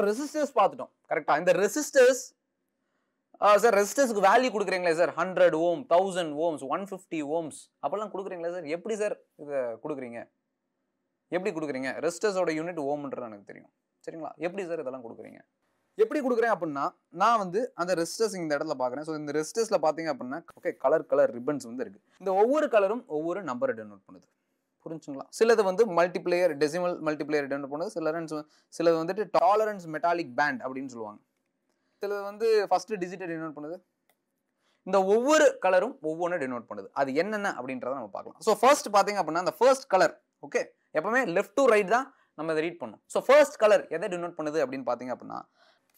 Resistors பார்த்துட்டோம் கரெக்டா. இந்த ரெசிஸ்டர்ஸ் சார் ரெசிஸ்டர்ஸ்க்கு வேல்யூ கொடுக்குறீங்களா சார்? 100 ஓம், 1000 ஓம்ஸ், 150 ஓம்ஸ் அப்பெல்லாம் கொடுக்குறீங்களா சார்? எப்படி சார் இதை கொடுக்குறீங்க? எப்படி கொடுக்குறீங்க? ரெசிஸ்டர்ஸோட யூனிட் ஓம்ன்றது எனக்கு தெரியும் சரிங்களா. எப்படி சார் இதெல்லாம் கொடுக்குறீங்க? எப்படி கொடுக்குறேன் அப்படின்னா, நான் வந்து அந்த ரெசிஸ்டர்ஸ் இந்த இடத்துல பார்க்குறேன். ஸோ இந்த ரெசிஸ்டர்ஸ்ல பார்த்தீங்க அப்படின்னா ஓகே கலர் ரிப்பன்ஸ் வந்து இருக்கு. இந்த ஒவ்வொரு கலரும் ஒவ்வொரு நம்பரை டெனோட் பண்ணுது. புரிஞ்சுங்களா? சிலது வந்து மல்டிப்ளேயர் டெசிமல் மல்டிப்ளேயர் டெனோட் பண்ணுது. சிலது வந்துட்டு டாலரன்ஸ் மெட்டாலிக் பேண்ட் அப்படின்னு சொல்லுவாங்க. சிலது வந்து ஃபர்ஸ்ட் டிஜிட்டை டெனோட் பண்ணுது. இந்த ஒவ்வொரு கலரும் ஒவ்வொன்று டெனோட் பண்ணுது. அது என்னென்ன அப்படின்றத நம்ம பார்க்கலாம். ஸோ ஃபர்ஸ்ட் பார்த்தீங்க அப்படின்னா அந்த ஃபர்ஸ்ட் கலர் ஓகே எப்பவுமே லெஃப்ட் டு ரைட் தான் நம்ம இதை ரீட் பண்ணணும். ஸோ ஃபர்ஸ்ட் கலர் எதை டெனோட் பண்ணுது அப்படின்னு பார்த்தீங்க அப்படின்னா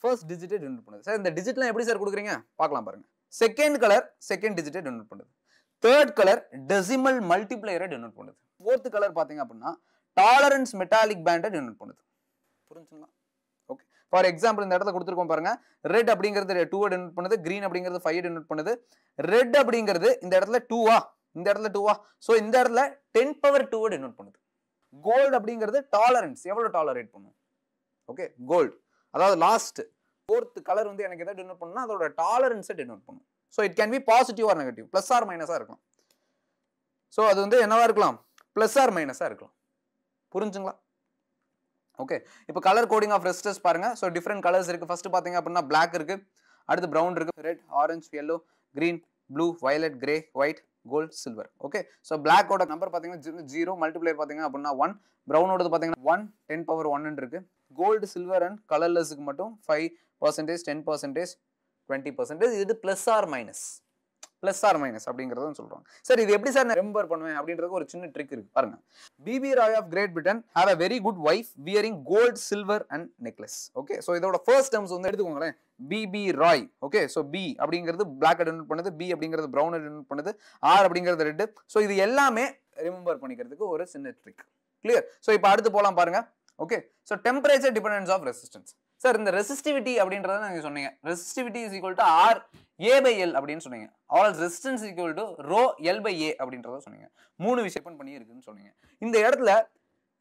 ஃபர்ஸ்ட் டிஜிட்டை டெனோட் பண்ணுது. சார் இந்த டிஜிட்லாம் எப்படி சார் கொடுக்குறீங்க பார்க்கலாம் பாருங்க. செகண்ட் கலர் செகண்ட் டிஜிட்டை டெனோட் பண்ணுது. தேர்ட் கலர் டெசிமல் மல்டிப்ளேயரை டெனோட் பண்ணுது. ஃபோர்த் கலர் பார்த்தீங்க அப்படின்னா டாலரன்ஸ் மெட்டாலிக் பேண்டை டெனோட் பண்ணுது. புரிஞ்சுங்களா? ஓகே ஃபார் எக்ஸாம்பிள் இந்த இடத்துல கொடுத்துருக்கோம் பாருங்க. ரெட் அப்படிங்கிறது 2 டெனோட் பண்ணுது. கிரீன் அப்படிங்கிறது 5 டெனோட் பண்ணுது. ரெட் அப்படிங்கிறது இந்த இடத்துல 2 இந்த இடத்துல 2 ஸோ இந்த இடத்துல 10⁻2 டெனோட் பண்ணுது. கோல்டு அப்படிங்கிறது டாலரன்ஸ் எவ்வளவு டாலரேட் பண்ணும். ஓகே கோல்டு அதாவது லாஸ்ட் ஃபோர்த் கலர் வந்து எனக்கு எதை டெனோட் பண்ணுன்னா அதோட டாலரன்ஸை டெனோட் பண்ணும். So it can be positive or negative, plus or மைனஸா இருக்கலாம். ஸோ அது வந்து என்னவா இருக்கலாம்? பிளஸ் ஆர் மைனஸா இருக்கலாம். புரிஞ்சுங்களா? ஓகே இப்போ கலர் கோடிங் ஆஃப் ரெசிஸ்டர்ஸ் பாருங்க. ஸோ டிஃப்ரெண்ட் கலர்ஸ் இருக்கு. ஃபர்ஸ்ட் பாத்தீங்க அப்படின்னா பிளாக் இருக்கு, அடுத்து பிரவுன் இருக்கு, red, orange, yellow, green, blue, violet, grey, white, gold, silver. Okay so பிளாக்கோட நம்பர் பாத்தீங்கன்னா 0, மல்டிப்ளேயர் பாத்தீங்க அப்படின்னா 1, பிரவுனோட பாத்தீங்கன்னா 1 10⁻1 இருக்கு. கோல்டு, சில்வர் அண்ட் கலர்லெஸ்க்கு மட்டும் 5%, 10%, 20%. இது பிளஸ் ஆர் மைனஸ் அப்படிங்கறத சொல்றாங்க. சார் இது எப்படி சார் நான் ரிமெம்பர் பண்ணுவேன் அப்படின்றதுக்கு ஒரு சின்ன ட்ரிக் இருக்கு பாருங்க. BB Roy of great Britain have a very good wife wearing gold, silver and necklace. Okay so இதோட ஃபர்ஸ்ட் டேர்ம்ஸ் வந்து எடுத்துக்கோங்களேன். BB Roy. Okay so B அப்படிங்கிறது பிளாக் டெனோட் பண்ணுது, பி அப்படிங்கிறது பிரவுன் டெனோட் பண்ணுது, ஆர் அப்படிங்கிறது ரெட். சோ இது எல்லாமே ரிமெம்பர் பண்ணிக்கிறதுக்கு ஒரு சின்ன ட்ரிக். கிளியர்? சோ இப்போ அடுத்து போலாம் பாருங்க. Okay so temperature dependence of resistance. Sir இந்த ரெசிஸ்டிவிட்டி அப்படின்றத நீங்க சொன்னீங்க. Resistivity is equal to R A by L அப்படின்னு சொன்னீங்க. R resistance equal to rho L by A அப்படின்றத சொன்னீங்க. 3 விஷயம் டிபெண்ட் பண்ணி இருக்குன்னு சொன்னீங்க. இந்த இடத்துல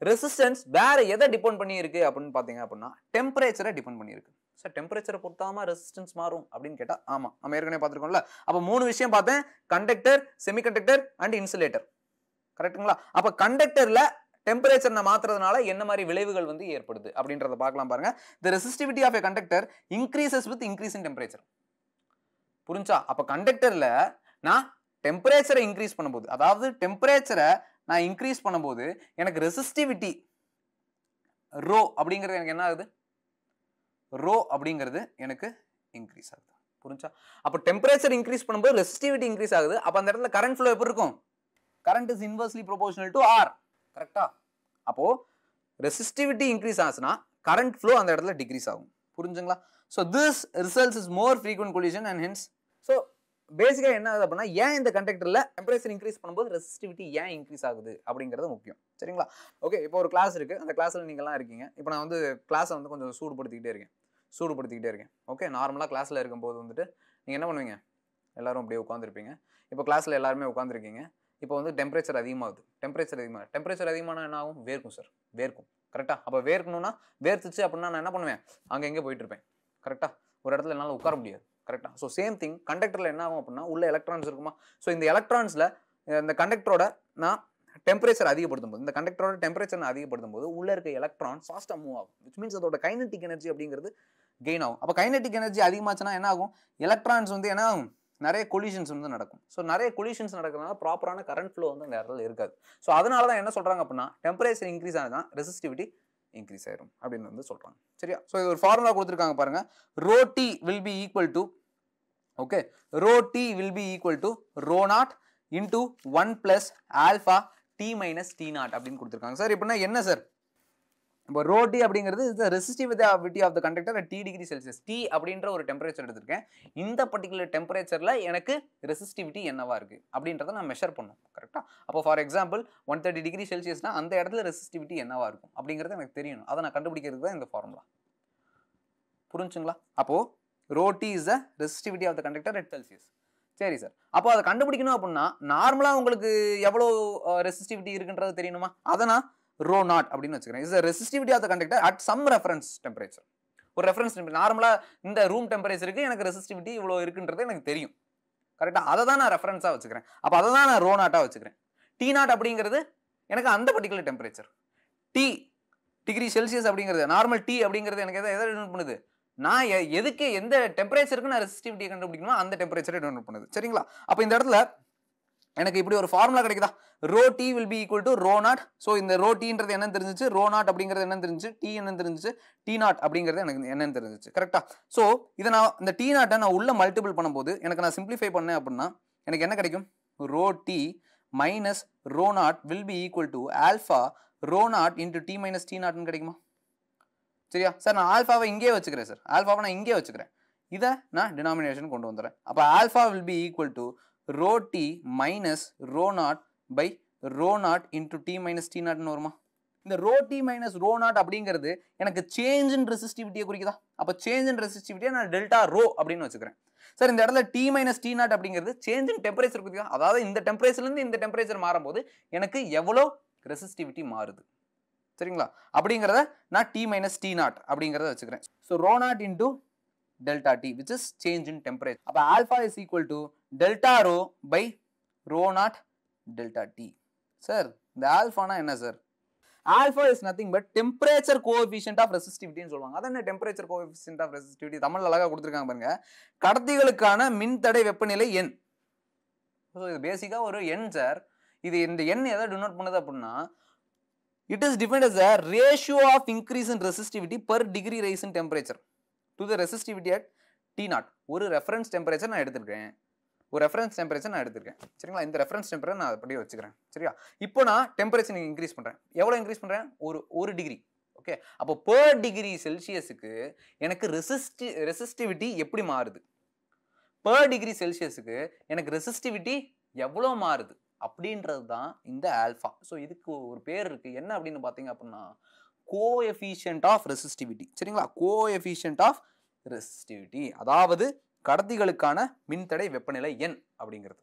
ரெசிஸ்டன்ஸ் வேற எதை டிபெண்ட் பண்ணி இருக்கு அப்படின்னு பாத்தீங்க அப்படின்னா டெம்பரேச்சரை டிபெண்ட் பண்ணி இருக்கு. சார் டெம்பரேச்சரை பொறுத்தாம ரெசிஸ்டன்ஸ் மாறும் அப்படின்னு கேட்டா ஆமா, நம்ம ஏற்கனவே பார்த்திருக்கோம்ல. அப்ப 3 விஷயம் பார்த்தேன். Conductor, semiconductor and insulator. கரெக்ட்டுங்களா? அப்ப கண்டக்டர்ல டெம்பரேச்சர் மாத்துறதுனால என்ன மாதிரி விளைவுகள் வந்து ஏற்படுது அப்படின்றத பார்க்கலாம் பாருங்க. The resistivity of a conductor increases with increase in temperature. புரிஞ்சா? அப்ப கண்டக்டர்ல நான் டெம்பரேச்சரை இன்க்ரீஸ் பண்ணும்போது, அதாவது டெம்பரேச்சரை நான் இன்க்ரீஸ் பண்ணும்போது எனக்கு ரெசிஸ்டிவிட்டி ரோ அப்படிங்கிறது எனக்கு என்ன ஆகுது? ரோ அப்படிங்கிறது எனக்கு இன்க்ரீஸ் ஆகுது. புரிஞ்சா? அப்ப டெம்பரேச்சர் இன்க்ரீஸ் பண்ணும்போது ரெசிஸ்டிவிட்டி இன்க்ரீஸ் ஆகுது. அப்ப அந்த இடத்துல கரண்ட் ஃப்ளோ எப்படி இருக்கும்? Current is inversely proportional to R. கரெக்டா? அப்போ ரெசிஸ்டிவிட்டி இன்க்ரீஸ் ஆச்சுன்னா கரண்ட் ஃப்ளோ அந்த இடத்துல டிக்ரீஸ் ஆகும். புரிஞ்சுங்களா? So this results is more frequent collision and hence. ஸோ பேசிக்காக என்ன ஆகுது அப்படின்னா ஏன் இந்த கண்டக்டர்ல டெம்பரேச்சர் இன்க்ரீஸ் பண்ணும்போது ரெசிஸ்டிவிட்டி ஏன் இன்க்ரீஸ் ஆகுது அப்படிங்கிறது முக்கியம். சரிங்களா? ஓகே இப்போ ஒரு கிளாஸ் இருக்கு. அந்த கிளாஸ்ல நீங்கள்லாம் இருக்கீங்க. இப்போ நான் வந்து கிளாஸை வந்து கொஞ்சம் சூடுபடுத்திக்கிட்டே இருக்கேன். ஓகே நார்மலாக கிளாஸ்ல இருக்கும்போது வந்துட்டு நீங்க என்ன பண்ணுவீங்க? எல்லாரும் அப்படியே உட்காந்துருப்பீங்க. இப்போ கிளாஸ்ல எல்லாருமே உட்காந்துருக்கீங்க. இப்போ வந்து டெம்பரேச்சர் அதிகமாகுது. டெம்பரேச்சர் அதிகமான என்ன ஆகும்? வேர்க்கும் சார், வேர்க்கும். கரெக்டா? அப்போ வேர்க்கணும்னா வேர்த்துச்சு அப்படின்னா நான் என்ன பண்ணுவேன்? அங்கே எங்கே போயிட்டு இருப்பேன். கரெக்டா? ஒரு இடத்துல என்னால் உட்கார முடியாது. கரெக்டா? ஸோ சேம் திங் கண்டக்டர்ல என்ன ஆகும் அப்படின்னா உள்ள எலக்ட்ரான்ஸ் இருக்குமா? ஸோ இந்த எலக்ட்ரான்ஸ்ல இந்த கண்டக்டரோட நான் டெம்பரேச்சர் அதிகப்படுத்தும் போது, இந்த கண்டக்டரோட டெம்பரேச்சர் அதிகப்படுத்தும் போது உள்ள இருக்க எலக்ட்ரான் ஃபாஸ்டா மூவ் ஆகும். விச் மீன்ஸ் அதோட கைனடிக் எனர்ஜி அப்படிங்கிறது கெயின் ஆகும். அப்போ கைனடிக் எனர்ஜி அதிகமாச்சுன்னா என்ன ஆகும்? எலக்ட்ரான்ஸ் வந்து என்ன ஆகும்? நிறைய கொலிஷன்ஸ் வந்து நடக்கும். ஸோ நிறைய கொலிஷன்ஸ் நடக்கிறதுனால ப்ராப்பரான கரண்ட் ஃப்ளோ வந்து அந்த இடத்துல இருக்காது. ஸோ அதனால தான் என்ன சொல்றாங்க அப்படின்னா டெம்பரேச்சர் இன்க்ரீஸ் ஆகுதுன்னா ரெசிஸ்டிவிட்டி இன்க்ரீஸ் ஆயிரும் அப்படின்னு வந்து சொல்றாங்க. சரியா? ஸோ இது ஒரு ஃபார்முலா கொடுத்துருக்காங்க பாருங்க. Rho T will be equal to okay rho T will be equal to rho naught into 1 plus alpha T minus T naught அப்படின்னு கொடுத்துருக்காங்க. சார் இப்படின்னா என்ன சார்? இப்போ ரோ டி அப்படிங்கிறது is the resistivity of the conductor at T degree Celsius. T அப்படின்ற ஒரு temperature எடுத்திருக்கேன். இந்த பர்டிகுலர் டெம்பரேச்சர்ல எனக்கு ரெசிஸ்டிவிட்டி என்னவா இருக்கு அப்படின்றத நான் மெஷர் பண்ணணும். கரெக்டா? அப்போ ஃபார் எக்ஸாம்பிள் 130 டிகிரி செல்சியஸ்னா அந்த இடத்துல ரெசிஸ்டிவிட்டி என்னவா இருக்கும் அப்படிங்கிறது எனக்கு தெரியணும். அதை நான் கண்டுபிடிக்கிறதுக்கு தான் இந்த ஃபார்முலா. புரிஞ்சுங்களா? அப்போ rho T is the resistivity of the conductor at Celsius. சரி சார். அப்போ அதை கண்டுபிடிக்கணும் அப்படின்னா நார்மலா உங்களுக்கு எவ்வளோ ரெசிஸ்டிவிட்டி இருக்குன்றது தெரியணுமா? அதை நான் ரோ நாட் அப்படின்னு வச்சுக்கிறேன். Is the resistivity of the conductor at some reference temperature. ஒரு ரெஃபரன்ஸ் நார்மலா இந்த ரூம் டெம்பரேச்சருக்கு எனக்கு ரெசிஸ்டிவிட்டி இவ்வளவு இருக்குன்றது எனக்கு தெரியும். கரெக்டா? அதை தான் நான் ரெஃபரன்ஸா வச்சுக்கிறேன். அப்ப அதை தான் நான் ரோ நாட்டா வச்சுக்கிறேன். டி நாட் அப்படிங்கிறது எனக்கு அந்த particular temperature. T degree Celsius அப்படிங்கிறது நார்மல் டி அப்படிங்கிறது எனக்கு எதை டினோட் பண்ணுது? நான் எதுக்கு எந்த டெம்பரேச்சருக்கு நான் ரெசிஸ்டிவிட்டியை கண்டுபிடிக்கணுமோ அந்த டெம்பரேச்சரை டினோட் பண்ணுது. சரிங்களா? அப்ப இந்த இடத்துல எனக்கு இப்படி ஒரு ஃபார்முலா கிடைக்குதா? Rho T will be equal to rho naught. So இந்த ரோ டீன்றது என்னன்னு தெரிஞ்சிச்சு, ரோ நாட் அப்படிங்கிறது என்னன்னு தெரிஞ்சிச்சு, டி என்னன்னு தெரிஞ்சிச்சு, டி நாட் அப்படிங்கிறது எனக்கு என்னன்னு தெரிஞ்சிச்சு. கரெக்டா? ஸோ இதை நான் இந்த டி நாட்டை நான் உள்ள மல்டிபிள் பண்ணும்போது எனக்கு நான் சிம்பிளிஃபை பண்ணேன் அப்படின்னா எனக்கு என்ன கிடைக்கும்? Rho T minus rho naught will be equal to alpha rho naught into T minus T நாட்னு கிடைக்குமா? சரியா சார்? நான் ஆல்ஃபாவை இங்கே வச்சுக்கிறேன் சார். ஆல்ஃபாவை நான் இங்கே வச்சுக்கிறேன். இதை நான் டினாமினேஷன் கொண்டு வந்துடுறேன். அப்போ alpha will be equal to rho t minus rho naught by rho naught into t minus t naught ன்னு வருமா? இந்த rho t minus rho naught அப்படிங்கிறது எனக்கு சேஞ்ச் இன் ரெசிஸ்டிவிட்டியை குறிக்குதா? அப்போ சேஞ்ச் இன் ரெசிஸ்டிவிட்டியை நான் டெல்டா ரோ அப்படின்னு வச்சுக்கிறேன். சார் இந்த இடத்துல t minus t naught அப்படிங்கிறது சேஞ்ச் இன் டெம்பரேச்சர் குறிக்குதா? அதாவது இந்த டெம்பரேச்சர்லேருந்து இந்த டெம்பரேச்சர் மாறும்போது எனக்கு எவ்வளோ ரெசிஸ்டிவிட்டி மாறுது. சரிங்களா? அப்படிங்கிறத நான் t minus t naught அப்படிங்கிறத வச்சுக்கிறேன். So rho naught into delta t which is change in temperature. அப்போ alpha is equal to delta rho by rho naught delta t. Sir இந்த ஆல்ஃபானா என்ன sir? Alpha is nothing but temperature coefficient of ரெசிஸ்டிவிட்டின்னு சொல்லுவாங்க. அதான் என்ன temperature coefficient of resistivity? தமிழ்ல அழகா கொடுத்துருக்காங்க பாருங்க. கடத்திகளுக்கான மின்தடை வெப்பநிலை எண். ஸோ இது பேசிக்கா ஒரு எண் சார். இது இந்த எண் எதை டினோட் பண்ணுது அப்படின்னா it is defined as a ratio of increase in resistivity per degree rise in temperature to the resistivity at T naught. ஒரு ரெஃபரன்ஸ் டெம்பரேச்சர் நான் எடுத்துருக்கேன். சரிங்களா? இந்த ரெஃபரன்ஸ் டெம்பரேச்சர் நான் அப்படியே வச்சுக்கிறேன். சரியா? இப்போ நான் டெம்பரேச்சர் இன்க்ரீஸ் பண்றேன். எவ்வளவு இன்க்ரீஸ் பண்றேன்? ஒரு டிகிரி. ஓகே, அப்போ per டிகிரி செல்சியஸுக்கு எனக்கு ரெசிஸ்டிவிட்டி எப்படி மாறுது? per டிகிரி செல்சியஸுக்கு எனக்கு ரெசிஸ்டிவிட்டி எவ்வளவு மாறுது அப்படின்றது தான் இந்த ஆல்ஃபா. ஸோ இதுக்கு ஒரு பேர் இருக்கு. என்ன அப்படின்னு பார்த்தீங்க அப்படின்னா கோஎஃபிஷியன்ட் ஆஃப் ரெசிஸ்டிவிட்டி. சரிங்களா? கோஎஃபிஷியன்ட் ஆஃப் ரெசிஸ்டிவிட்டி, அதாவது கடத்திகளுக்கான மின்தடை வெப்பநிலை எண் அப்படிங்கிறது.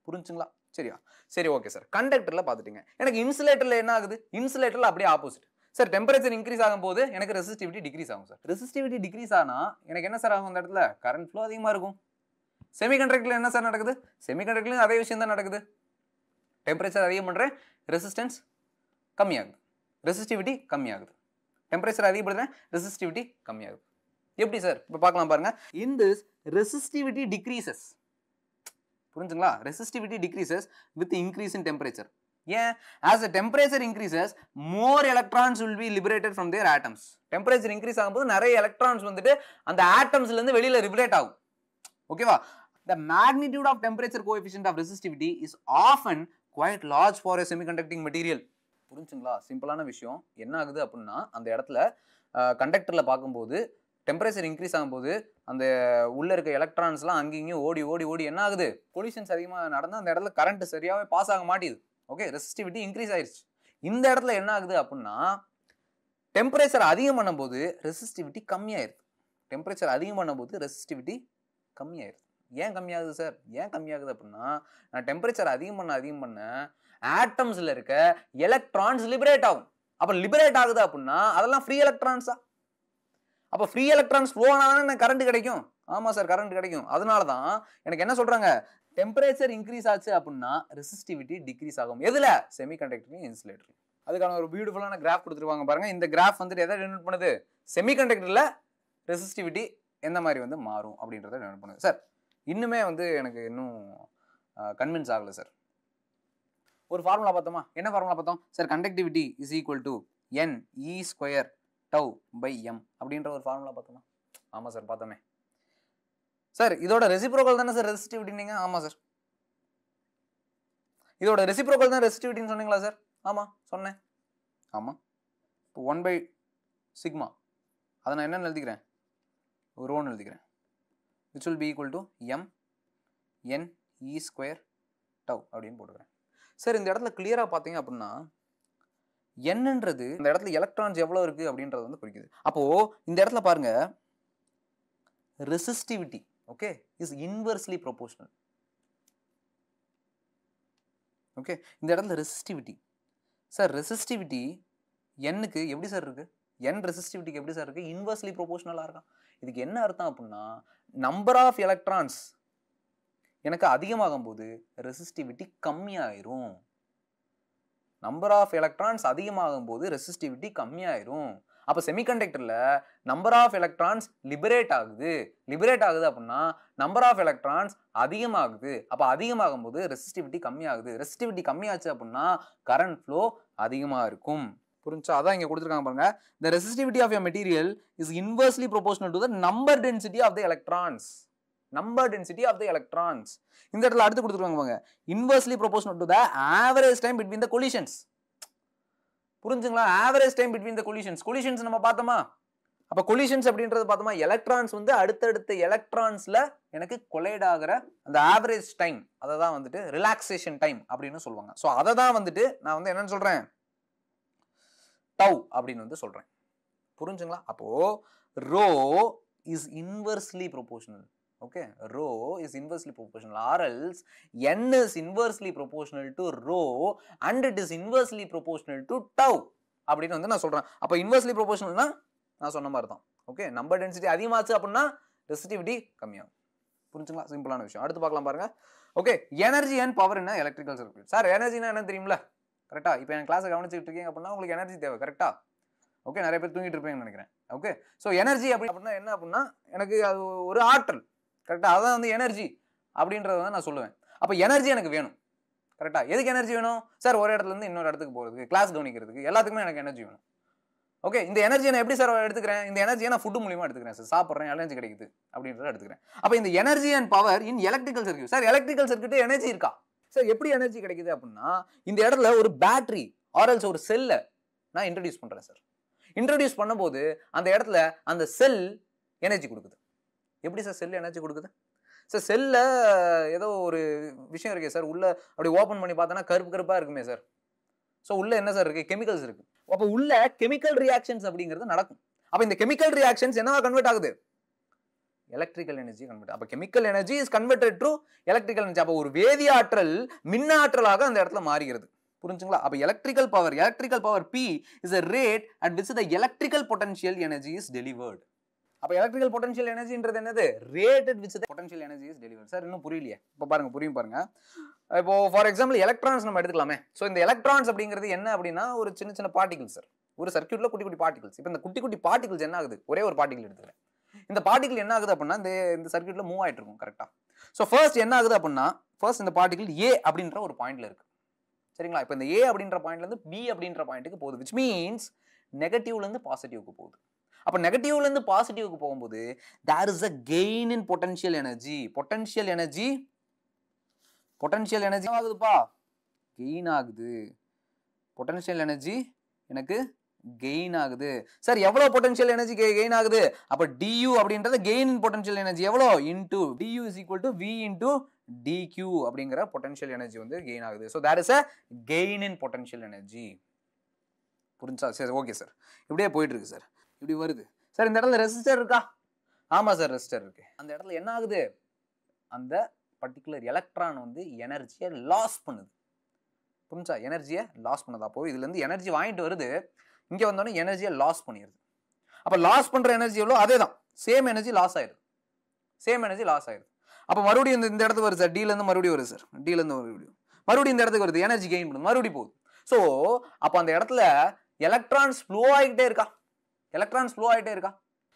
புரிஞ்சுங்களா? சரியா? சரி, ஓகே சார். கண்டக்டர்ல பார்த்துட்டீங்க. எனக்கு இன்சுலேட்டர்ல என்ன ஆகுது? இன்சுலேட்டர்ல அப்படியே ஆப்போசிட் சார். டெம்பரேச்சர் இன்க்ரீஸ் ஆகும் போது எனக்கு ரெசிஸ்டிவிட்டி டிக்ரீஸ் ஆகும் சார். ரெசிஸ்டிவிட்டி டிக்ரீஸ் ஆனா எனக்கு என்ன சார் ஆகும்? அந்த இடத்துல கரண்ட் ஃப்ளோ அதிகமா இருக்கும். செமிகண்டக்டர்ல என்ன சார் நடக்குது? செமிகண்டக்டர்லயும் அதே விஷயம் தான் நடக்குது. டெம்பரேச்சர் அதிகம் பண்றேன், ரெசிஸ்டன்ஸ் கம்மியாகுது, ரெசிஸ்டிவிட்டி கம்மியாகுது. டெம்பரேச்சர் அதிகப்படுத்துறேன், ரெசிஸ்டிவிட்டி கம்மியாகுது. எப்படி சார்? இப்போ பார்க்கலாம் பாருங்க. In this resistivity decreases. புரிஞ்சுங்களா? Resistivity decreases with increase in temperature. ஏன்? as the temperature increases more electrons will be liberated from their atoms. Temperature increase ஆகும்போது நிறைய எலக்ட்ரான்ஸ் வந்துட்டு அந்த ஆட்டம்ஸ்ல இருந்து வெளியில லிபரேட் ஆகும். ஓகேவா? the magnitude of temperature coefficient of resistivity is often quite large for a semiconducting material. புரிஞ்சுங்களா? சிம்பிளான விஷயம். என்ன ஆகுது அப்படின்னா அந்த இடத்துல கண்டக்டர்ல பார்க்கும்போது டெம்பரேச்சர் இன்க்ரீஸ் ஆகும்போது அந்த உள்ள இருக்க எலக்ட்ரான்ஸ்லாம் அங்கேயும் ஓடி ஓடி ஓடி என்ன ஆகுது? கொலிஷன்ஸ் அதிகமாக நடந்தால் அந்த இடத்துல கரண்ட் சரியாகவே பாஸ் ஆக மாட்டேது. ஓகே, ரெசிஸ்டிவிட்டி இன்க்ரீஸ் ஆயிடுச்சு. இந்த இடத்துல என்ன ஆகுது அப்படின்னா டெம்பரேச்சர் அதிகம் பண்ணும்போது ரெசிஸ்டிவிட்டி கம்மியாயிருது. டெம்பரேச்சர் அதிகம் பண்ணும்போது ரெசிஸ்டிவிட்டி கம்மியாயிருது. ஏன் கம்மியாகுது சார்? ஏன் கம்மியாகுது அப்படின்னா நான் டெம்பரேச்சர் அதிகம் பண்ண ஆட்டம்ஸ்ல இருக்க எலக்ட்ரான்ஸ் லிபரேட் ஆகும். அப்ப லிபரேட் ஆகுது அப்படின்னா அதெல்லாம் ஃப்ரீ எலக்ட்ரான்ஸா? அப்ப ஃப்ரீ எலக்ட்ரான்ஸ் ஃப்ளோ ஆனாதானே எனக்கு கரண்ட் கிடைக்கும். ஆமா சார், கரண்ட் கிடைக்கும். அதனால தான் எனக்கு என்ன சொல்றாங்க? டெம்பரேச்சர் இன்க்ரீஸ் ஆச்சு அப்படின்னா ரெசிஸ்டிவிட்டி டிக்ரீஸ் ஆகும். எதுல? செமிகண்டக்டர்லயும் இன்சுலேட்டர்லயும். அதுக்கான ஒரு பியூட்டிஃபுல்லான கிராஃப் கொடுத்துருவாங்க பாருங்க. இந்த கிராஃப் வந்துட்டு எதை டினோட் பண்ணுது? செமிகண்டக்டர்ல ரெசிஸ்டிவிட்டி எந்த மாதிரி வந்து மாறும் அப்படின்றத டினோட் பண்ணுது. சார் இன்னுமே வந்து எனக்கு இன்னும் கன்வின்ஸ் ஆகல சார். ஒரு ஃபார்முலா பார்த்தோமா? என்ன ஃபார்முலா பார்த்தோம் sir? Conductivity is equal to n e square tau by m அப்படின்ற ஒரு ஃபார்முலா பார்த்தோமா? ஆமா சார், பார்த்தோமே. சார் இதோட ரெசிப்ரோக்கல் தானே சார் ரெசிஸ்டிவிட்டி? நீங்க ஆமா சார், இதோட ரெசிப்ரோக்கல் தான் ரெசிஸ்டிவிட்டின்னு சொன்னீங்களா சார்? ஆமா சொன்னேன். ஆமா, இப்போ 1 பை சிக்மா அதை நான் என்னன்னு எழுதிக்கிறேன்? ரோன்னு எழுதிக்கிறேன். which will be equal to m n e square tau அப்படின்னு போட்டுக்கிறேன். சார் இந்த இடத்துல கிளியரா பார்த்தீங்க அப்படின்னா என்னன்றது இந்த இடத்துல எலக்ட்ரான்ஸ் எவ்வளவு இருக்கு அப்படின்றது வந்து குறிக்குது. அப்போ இந்த இடத்துல பாருங்க, resistivity okay is inversely proportional. Okay, இந்த இடத்துல ரெசிஸ்டிவிட்டி சார், ரெசிஸ்டிவிட்டி என்னுக்கு எப்படி சார் இருக்கு? n ரெசிஸ்டிவிட்டிக்கு எப்படி சார் இருக்கு? இன்வெர்ஸ்லி ப்ரொபோஷனலா இருக்கா. இதுக்கு என்ன அர்த்தம் அப்படின்னா, நம்பர் ஆஃப் எலக்ட்ரான்ஸ் எனக்கு அதிகமாகும் போது ரெசிஸ்டிவிட்டி கம்மியாயிரும். நம்பர் ஆஃப் எலக்ட்ரான்ஸ் அதிகமாகும் போது ரெசிஸ்டிவிட்டி கம்மியாயிரும். அப்ப செமிகண்டக்டர்ல நம்பர் ஆஃப் எலக்ட்ரான்ஸ் லிபரேட் ஆகுது. லிபரேட் ஆகுது அப்படின்னா நம்பர் ஆஃப் எலக்ட்ரான்ஸ் அதிகமாகுது. அப்ப அதிகமாகும் போது ரெசிஸ்டிவிட்டி கம்மியாகுது. ரெசிஸ்டிவிட்டி கம்மியாச்சு அப்படின்னா கரண்ட் ஃப்ளோ அதிகமா இருக்கும். புரிஞ்சா? அதான் இங்க கொடுத்துருக்காங்க பாருங்க. The resistivity of a material is inversely proportional to the number density of the electrons. Number density of the electrons. இந்த இடத்துல அடுத்து கொடுத்துருக்காங்க பாருங்க. Inversely proportional to the average time between the collisions. புரிஞ்சுங்களா? average time between the collisions. collisions நம்ம பார்த்தோமா? அப்ப collisions அப்படின்றது பார்த்தோமா? எலக்ட்ரான்ஸ் வந்து அடுத்தடுத்த எலக்ட்ரான்ஸ்ல எனக்கு கொலைட் ஆகிற அந்த ஆவரேஜ் டைம், அதை தான் வந்துட்டு ரிலாக்ஸேஷன் டைம் அப்படின்னு சொல்லுவாங்க. ஸோ அதை தான் வந்துட்டு நான் வந்து என்னன்னு சொல்றேன்? டவ் அப்படின்னு வந்து சொல்றேன். புரிஞ்சுங்களா? அப்போ rho is inversely proportional. Okay, rho is inversely proportional or else n is inversely proportional to rho and it is inversely proportional to tau அப்படின்னு வந்து நான் சொல்றேன். அப்போ இன்வெர்ஸ்லி ப்ரொபோஷனல்னா நான் சொன்ன மாதிரி தான். ஓகே, நம்பர் டென்சிட்டி அதிகமாச்சு அப்படின்னா ரெசிஸ்டிவிட்டி கம்மியாகும். புரிஞ்சுங்களா? சிம்பிளான விஷயம். அடுத்து பார்க்கலாம் பாருங்க. ஓகே, எனர்ஜி அண்ட் பவர் என்ன எலக்ட்ரிக்கல் சர்க்யூட். சார் எனர்ஜினா என்ன தெரியுமில்ல? கரெக்டா? இப்போ என் கிளாஸை கவனிச்சுட்டு இருக்கீங்க அப்படின்னா உங்களுக்கு எனர்ஜி தேவை. கரெக்டா? ஓகே, நிறைய பேர் தூங்கிட்டு இருப்பீங்கன்னு நினைக்கிறேன். ஓகே, ஸோ எனர்ஜி அப்படின்னா என்ன அப்படின்னா எனக்கு அது ஒரு ஆற்றல். கரெக்டா? அதான் வந்து எனர்ஜி அப்படின்றத வந்து நான் சொல்லுவேன். அப்போ எனர்ஜி எனக்கு வேணும். கரெக்டா? எதுக்கு எனர்ஜி வேணும் சார்? ஒரு இடத்துல இருந்து இன்னொரு இடத்துக்கு போகிறதுக்கு, கிளாஸ் கவனிக்கிறதுக்கு, எல்லாத்துக்குமே எனக்கு எனர்ஜி வேணும். ஓகே, இந்த எனர்ஜியை நான் எப்படி சார் எடுத்துக்கிறேன்? இந்த எனர்ஜியை நான் ஃபுட்டு மூலியமா எடுத்துக்கிறேன் சார். சாப்பிட்றேன், எனர்ஜி கிடைக்குது அப்படின்றத எடுத்துக்கிறேன். அப்போ இந்த energy and power in electrical circuit. Sir electrical circuit energy இருக்கா? சார் எப்படி எனர்ஜி கிடைக்குது அப்படின்னா இந்த இடத்துல ஒரு பேட்டரி ஆர்எல்ஸ் ஒரு செல்லை நான் இன்ட்ரடியூஸ் பண்றேன் சார். இன்ட்ரடியூஸ் பண்ணும்போது அந்த இடத்துல அந்த செல் எனர்ஜி கொடுக்குது. எப்படி சார் செல் எனர்ஜி கொடுக்குது? சார் செல்ல ஏதோ ஒரு விஷயம் இருக்கே சார், உள்ள அப்படி ஓப்பன் பண்ணி பார்த்தோன்னா கருப்பு கருப்பா இருக்குமே சார். ஸோ உள்ள என்ன சார் இருக்கு? கெமிக்கல்ஸ் இருக்கு. அப்போ உள்ள கெமிக்கல் ரியாக்ஷன்ஸ் அப்படிங்கிறது நடக்கும். அப்போ இந்த கெமிக்கல் ரியாக்ஷன்ஸ் என்னவா கன்வெர்ட் ஆகுது? Electrical energy convert. அப்போ chemical energy is converted to electrical energy. அப்போ ஒரு வேதியாற்றல் மின்னாற்றலாக அந்த இடத்துல மாறுகிறது. புரிஞ்சுங்களா? அப்போ எலக்ட்ரிக்கல் பவர் P இஸ் a rate at which the electrical potential energy is delivered. அப்போ எலக்ட்ரிக்கல் பொட்டன்ஷியல் எனர்ஜின்றது என்னது? Rate at which the potential energy is delivered. Sir இன்னும் புரியலையே? இப்போ பாருங்க, புரியும் பாருங்க. இப்போ ஃபார் எக்ஸாம்பிள் எலக்ட்ரான்ஸ் நம்ம எடுத்துக்கலாமே. ஸோ இந்த எலக்ட்ரான்ஸ் அப்படிங்கிறது என்ன அப்படின்னா ஒரு சின்ன சின்ன பார்ட்டிகல்ஸ் சார். ஒரு சர்க்யூட்ல குட்டி குட்டி பார்ட்டிகல்ஸ். இப்போ இந்த குட்டி குட்டி பார்ட்டிகல்ஸ் என்ன ஆகுது? ஒரே ஒரு பார்ட்டிகல் எடுத்துக்கிறேன். இந்த பார்ட்டிகல் என்ன ஆகுது அப்படின்னா இந்த சர்க்யூட்ல மூவ் ஆயிட்டு இருக்கும். கரெக்டா? ஸோ ஃபர்ஸ்ட் என்ன ஆகுது அப்படின்னா ஃபர்ஸ்ட் இந்த பார்ட்டிகல் A அப்படின்ற ஒரு பாயிண்ட்ல இருக்கு. சரிங்களா? இப்போ இந்த A அப்படின்ற பாயிண்ட்ல இருந்து B அப்படின்ற பாயிண்ட்டுக்கு போகுது. விச் மீன்ஸ் நெகட்டிவ்ல இருந்து பாசிட்டிவ்க்கு போகுது. அப்போ நெகட்டிவ்ல இருந்து பாசிட்டிவ்க்கு போகும்போது there is a gain in potential energy. Potential energy ஆகுதுப்பா, கெயின் ஆகுது. பொட்டன்ஷியல் எனர்ஜி எனக்கு கெயின் ஆகுது. சார் எவ்வளவு பொட்டன்ஷியல் எனர்ஜி கெயின் ஆகுது? அப்ப du அப்படின்றது கெயின் இன் பொட்டன்ஷியல் எனர்ஜி எவ்வளோ? Into du is equal to v into dq அப்படிங்கிற பொட்டன்ஷியல் எனர்ஜி வந்து கெயின் ஆகுது. So there is a gain in potential energy. புரிஞ்சா? சரி, ஓகே சார். இப்படியே போயிட்டு இருக்கு சார். இப்படி வருது சார். இந்த இடத்துல ரெசிஸ்டர் இருக்கா? ஆமா சார், ரெசிஸ்டர் இருக்கு. அந்த இடத்துல என்ன ஆகுது? அந்த பர்டிகுலர் எலக்ட்ரான் வந்து எனர்ஜியை லாஸ் பண்ணுது. புரிஞ்சா? எனர்ஜியை லாஸ் பண்ணுது. அப்போ இதுல இருந்து எனர்ஜி வாங்கிட்டு வருது, இங்க வந்தோடனே எனர்ஜியை லாஸ் பண்ணிடுது. அப்ப லாஸ் பண்ற எனர்ஜி எவ்வளோ? அதே தான், சேம் எனர்ஜி லாஸ் ஆயிடுது. அப்ப மறுபடியும் இந்த இடத்துக்கு வருது சார். டீல இருந்து மறுபடியும் வருது சார். டீல இருந்து மறுபடியும் இந்த இடத்துக்கு வருது. எனர்ஜி கெயின் பண்ணுது, மறுபடியும் போகுது. ஸோ அப்போ அந்த இடத்துல எலக்ட்ரான்ஸ் ஃப்ளோ ஆகிட்டே இருக்கா?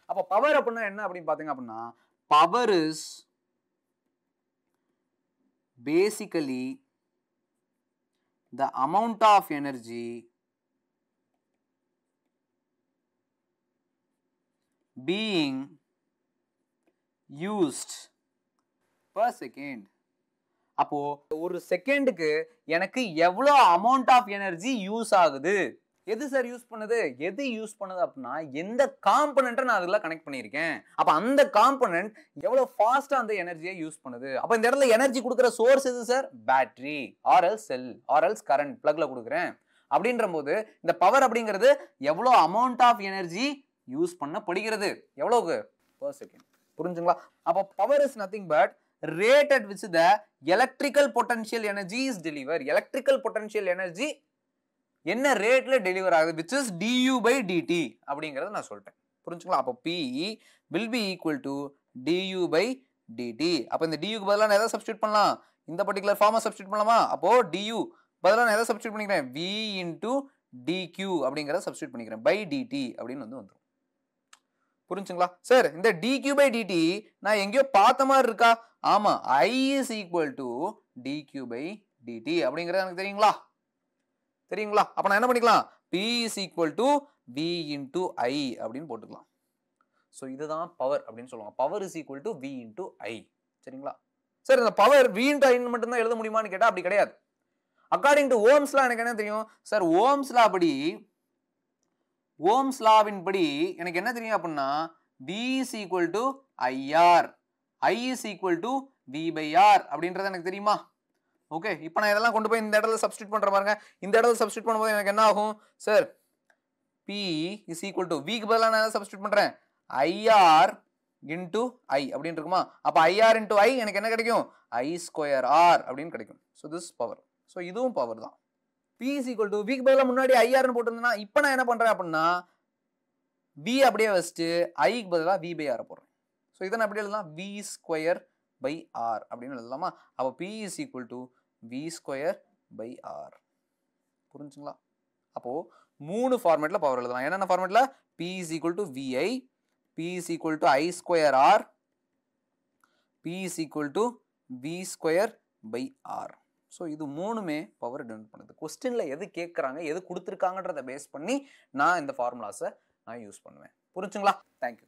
அப்போ பவர் அப்படின்னா என்ன அப்படின்னு பாத்தீங்க அப்படின்னா power is basically the amount of energy being used per second. அப்போ ஒரு செகண்டுக்கு எனக்கு எவ்வளோ அமௌண்ட் ஆஃப் எனர்ஜி யூஸ் ஆகுது? எது சார் யூஸ் பண்ணுது? அப்படின்னா எந்த காம்பனண்ட்டை நான் அதுல கனெக்ட் பண்ணியிருக்கேன். அப்ப அந்த காம்பனண்ட் எவ்வளவு ஃபாஸ்டா அந்த எனர்ஜியை யூஸ் பண்ணுது. அப்ப இந்த இடத்துல எனர்ஜி கொடுக்குற சோர்ஸ் எது சார்? பேட்டரி ஆர்எல் செல் ஆர்எல்ஸ் கரண்ட் பிளக்ல கொடுக்குறேன். அப்படின்ற போது இந்த பவர் அப்படிங்கிறது எவ்வளோ அமௌண்ட் ஆஃப் எனர்ஜி யூஸ் பண்ணப்படுகிறது, எவ்வளவுக்கு? per second. புரிஞ்சுங்களா? அப்போ power is nothing but rate at which the electrical potential energy is delivered. electrical potential energy என்ன ரேட்ல டெலிவர் ஆகுது which is du by dt அப்படிங்கறத நான் சொல்லிட்டேன். புரிஞ்சுங்களா? அப்போ p will be equal to du by dt. அப்ப இந்த du க்கு பதிலா நான் எதை சப்ஸ்டிட்யூட் பண்ணலாம்? இந்த பர்టిక్యులர் ஃபார்மை சப்ஸ்டிட்யூட் பண்ணலாமா? அப்போ du பதிலா நான் எதை சப்ஸ்டிட்யூட் பண்ணிக்கிறேன்? v into dq அப்படிங்கறத சப்ஸ்டிட்யூட் பண்ணிக்கிறேன் by dt அப்படின்னு வந்துரும். புரிஞ்சுங்களா? சார் இந்த dq by dt நான் எங்கேயோ பார்த்த மாதிரி இருக்கா? ஆமா, I is equal to dq by dt அப்படிங்கறது எனக்கு தெரியுங்களா? தெரியுங்களா? அப்ப நான் என்ன பண்ணிக்கலாம்? p is equal to v into I அப்படின்னு போட்டுக்கலாம். சோ இதுதான் பவர் அப்படின்னு சொல்லுவாங்க. Power is equal to v into I. சரிங்களா? சார் இந்த பவர் v into I மட்டும் தான் எழுத முடியுமான்னு கேட்டா அப்படி கிடையாது. அக்கார்டிங் டு ஓம்ஸ் லா எனக்கு என்ன தெரியும்? சார் ஓம்ஸ் லா படி ஓம்ஸ் லாவின் படி எனக்கு என்ன தெரியும் அப்படின்னா v is equal to IR, I is equal to v by R அப்படின்றது எனக்கு தெரியுமா? ஓகே, இப்போ நான் இதெல்லாம் கொண்டு போய் இந்த இடத்துல சப்ஸ்டிட்யூட் பண்ற பாருங்க. இந்த இடத்துல சப்ஸ்டிட்யூட் பண்ணும்போது எனக்கு என்ன ஆகும்? Sir p is equal to v க்கு பதிலா நான் சப்ஸ்டிட்யூட் பண்றேன் IR into I அப்படின்னு இருக்குமா? அப்ப IR into I எனக்கு என்ன கிடைக்கும்? I square R அப்படின்னு கிடைக்கும். So this is power. So இதுவும் பவர் தான். p is equal to v க்கு பதிலா முன்னாடி IR ன்னு போட்டிருந்தேன்னா இப்போ நான் என்ன பண்றேன் அப்படின்னா v அப்படியே வச்சுட்டு I க்கு பதிலா v by R போடுறேன். So இதை நான் எப்படி எழுதலாம்? v square by R அப்படின்னு எழுதலாமா? அப்ப p is equal to v square by R. புரிஞ்சுங்களா? அப்போ மூணு ஃபார்மேட்ல பவர் எழுதலாம். என்னென்ன ஃபார்மேட்ல? p is equal to vi, p is equal to I square R, p is equal to v square by R. So இது மூணுமே பவர் டினோட் பண்ணுது. கொஸ்டின்ல எது கேட்குறாங்க, எது கொடுத்துருக்காங்கன்றத பேஸ் பண்ணி நான் இந்த ஃபார்முலாஸை நான் யூஸ் பண்ணுவேன். புரிஞ்சுங்களா? தேங்க்யூ.